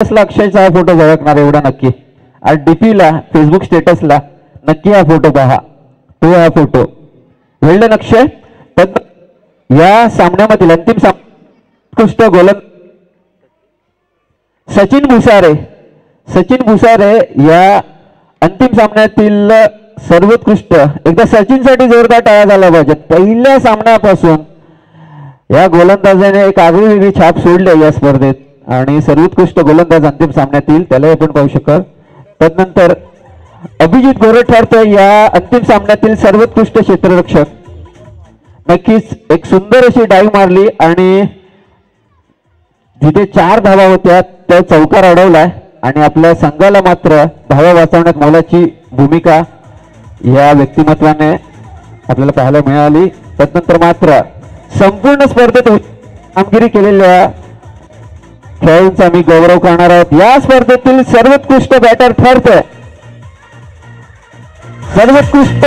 अक्षयचा हा फोटो झळकणार एवढा नक्की. आणि डीपीला फेसबुक स्टेटसला नक्की हा फोटो पहा. तो हा फोटो वेल्डन अक्षय. या सामन्यामधील अंतिम उत्कृष्ट गोलंदाज सचिन भुसारे या अंतिम सामन्यातील सर्वोत्कृष्ट. एकदा सचिनसाठी जोरदार टाळ्या झाला पाहिजे. पहिल्या सामन्यापासून या गोलंदाजाने एक आगळीवेगळी छाप सोडली या स्पर्धेत आणि सर्वोत्कृष्ट गोलंदाज अंतिम सामन्यातील त्याला आपण पाहू शकतो. तदनंतर अभिजित गोरे ठरतोय या अंतिम सामन्यातील सर्वोत्कृष्ट क्षेत्ररक्षक. नक्कीच एक सुंदर अशी डाईव्ह मारली आणि जिथे 4 धावा होत्या त्या चौकार अडवलाय आणि आपल्या संघाला मात्र धावा वाचवण्यात मोलाची भूमिका या व्यक्तिमत्वाने आपल्याला पाहायला मिळाली. तदनंतर मात्र संपूर्ण स्पर्धेत कामगिरी केलेल्या खेळाडूंचा आम्ही गौरव करणार आहोत. या स्पर्धेतील सर्वोत्कृष्ट बॅटर ठरतोय, सर्वोत्कृष्ट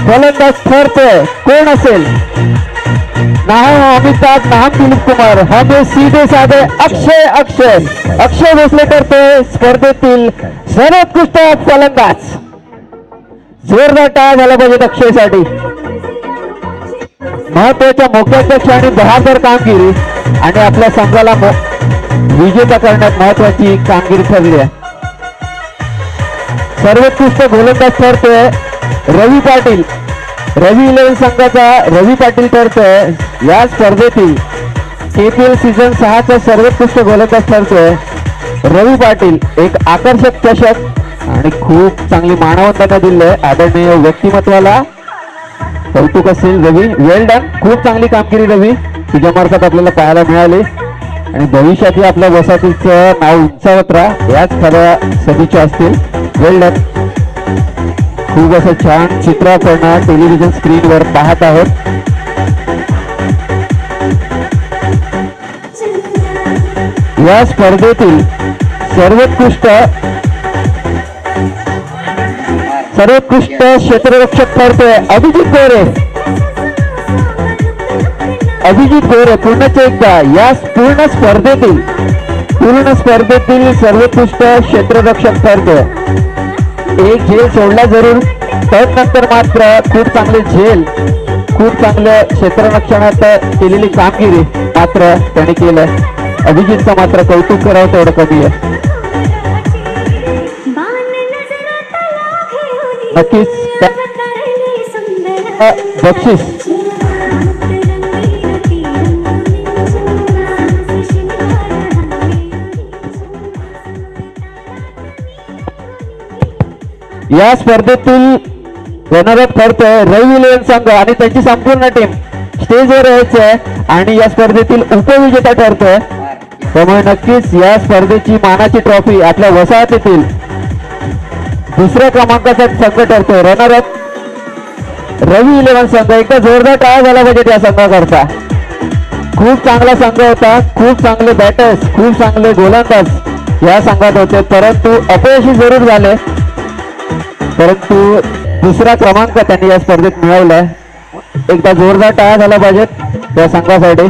गोलंदाज ठरतोय कोण असेल? नाम अमिताभ, नाम दिलीप कुमार, हमें सीधे साधे अक्षय भोसले ठरतोय स्पर्धेतील सर्वोत्कृष्ट फलंदाज. जोरदार टाळ्या झाला पाहिजे अक्षयसाठी. महत्वाच्या मोक्याच्या क्षणी बहादर कामगिरी आणि आपल्या संघाला विजेता करण्यात महत्वाची कामगिरी ठरली आहे. सर्वोत्कृष्ट गोलंदाज ठरतोय रवी पाटील. रवी 11 संघाचा रवी पाटील ठरतोय या स्पर्धेतील KPL सीझन 6चा सर्वोत्कृष्ट गोलंदाज ठरतोय रवी पाटील. एक आकर्षक चषक आणि खूप चांगली मानवंदना दिले आदरणीय व्यक्तिमत्वाला. कौतुक असेल रवी, वेल डन. खूप चांगली कामगिरी रवी तुझ्या मार्फत आपल्याला पाहायला मिळाली आणि भविष्यातही आपल्या वसाहतीचं नाव उंचावत राहा याच खऱ्या सदिच्छा असतील. वेल डन. खूप असं छान चित्र आपण टेलिव्हिजन स्क्रीनवर पाहत आहोत. या स्पर्धेतील सर्वोत्कृष्ट क्षेत्ररक्षक ठरतोय अभिजित गोरे. पुन्हा एकदा या पूर्ण स्पर्धेतील सर्वोत्कृष्ट क्षेत्ररक्षक ठरतोय. एक झेल सोडला जरूर, त्यानंतर मात्र खूप चांगलं क्षेत्ररक्षणात केलेली कामगिरी मात्र त्याने केलं. अभिजितचं मात्र कौतुक करावं तेवढं कमी आहे. नक्कीच बक्षीस या स्पर्धेतील रनरअप ठरतोय रवी 11 संघ आणि त्यांची संपूर्ण टीम स्टेजवर यायचंय आणि या स्पर्धेतील उपविजेता ठरतोय. त्यामुळे नक्कीच या स्पर्धेची मानाची ट्रॉफी आपल्या वसाहतीतील दुसऱ्या क्रमांकाचा संघ ठरतोय रनरअप रवी 11 संघ. एकदा जोरदार टाळ्या झाला पाहिजे त्या संघाकरता. खूप चांगला संघ होता, खूप चांगले बॅटर्स, खूप चांगले गोलंदाज या संघात होते, परंतु अपयशी जरूर झाले. परंतु दुसरा क्रमांक त्यांनी या स्पर्धेत मिळवलाय. एकदा जोरदार टाळ्या झाला पाहिजेत त्या संघासाठी.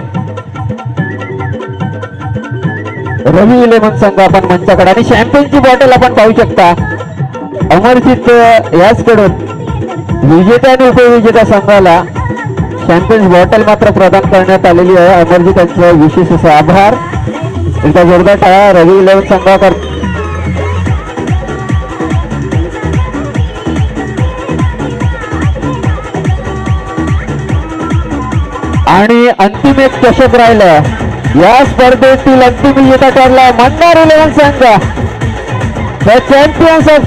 रवी 11 संघ आपण मंचाकडे आणि शॅम्पियनची बॉटल आपण पाहू शकता. अमरजित याचकडून विजेत्या आणि उपविजेत्या संघाला चॅम्पियन्स बॉटल मात्र प्रदान करण्यात आलेली आहे. अमरजित यांचे विशेष असे आभार. एकदा जोरदार टाळ्या रवी 11 संघाकर. आणि अंतिम एक चषक राहिलं. या स्पर्धेतील अंतिम विजेता ठरला मंदार 11 संघ. The champions of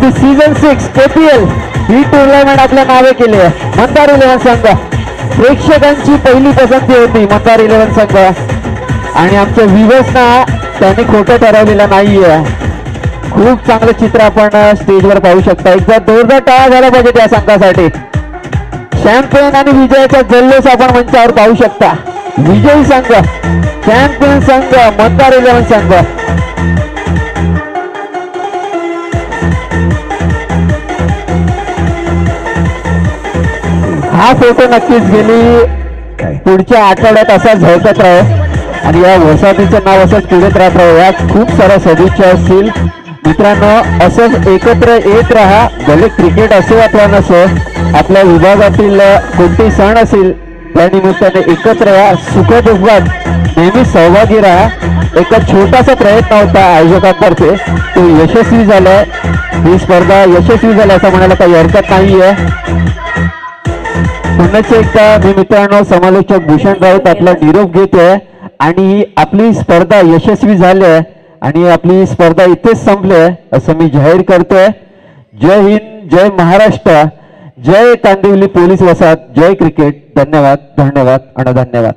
the season 6 KPL he tournament आपल्या नावे केली आहे मंदार 11 संघ. प्रेक्षकांची पहिली पसंती होती मंदार 11 संघ आणि आमच्या व्ह्यूअर्सना त्यांनी खोटं ठरवलेलं नाहीये. खूप चांगलं चित्र आपण स्टेजवर पाहू शकता. एकदा जोरदार टाळ्या झाला पाहिजे त्या संघासाठी. चॅम्पियन आणि विजयाचा जल्लोष आपण मंचावर पाहू शकता. विजयी संघ चॅम्पियन संघ मंदार 11 संघ. हा फोटो नक्कीच गेली पुढच्या आठवड्यात असा झळकत राहील. आणि या वसाहतीचं नाव असंच पुढे राहत राहू. या खूप साऱ्या सदिच्छा असतील मित्रांनो. असंच एकत्र येत राहा. भले क्रिकेट असो अथवा नसो, आपल्या विभागातील कोणतेही सण असेल त्यानिमित्ताने एकत्र या. सुखदुःखात नेहमी सहभागी राहा. एक छोटासा प्रयत्न होता आयोजकांतर्फे, तो यशस्वी झालाय. ही स्पर्धा यशस्वी झाली असं म्हणायला काही हरकत नाहीये. पुन्हा एकदा मी मित्रांनो समालोचक भूषण राऊत आपला निरोप घेतोय आणि आपली स्पर्धा यशस्वी झाली आहे आणि आपली स्पर्धा इथेच संपली आहे असं मी जाहीर करतोय. जय हिंद, जय महाराष्ट्र, जय कांदिवली पोलीस वसाहत, जय क्रिकेट. धन्यवाद, धन्यवाद आणि धन्यवाद.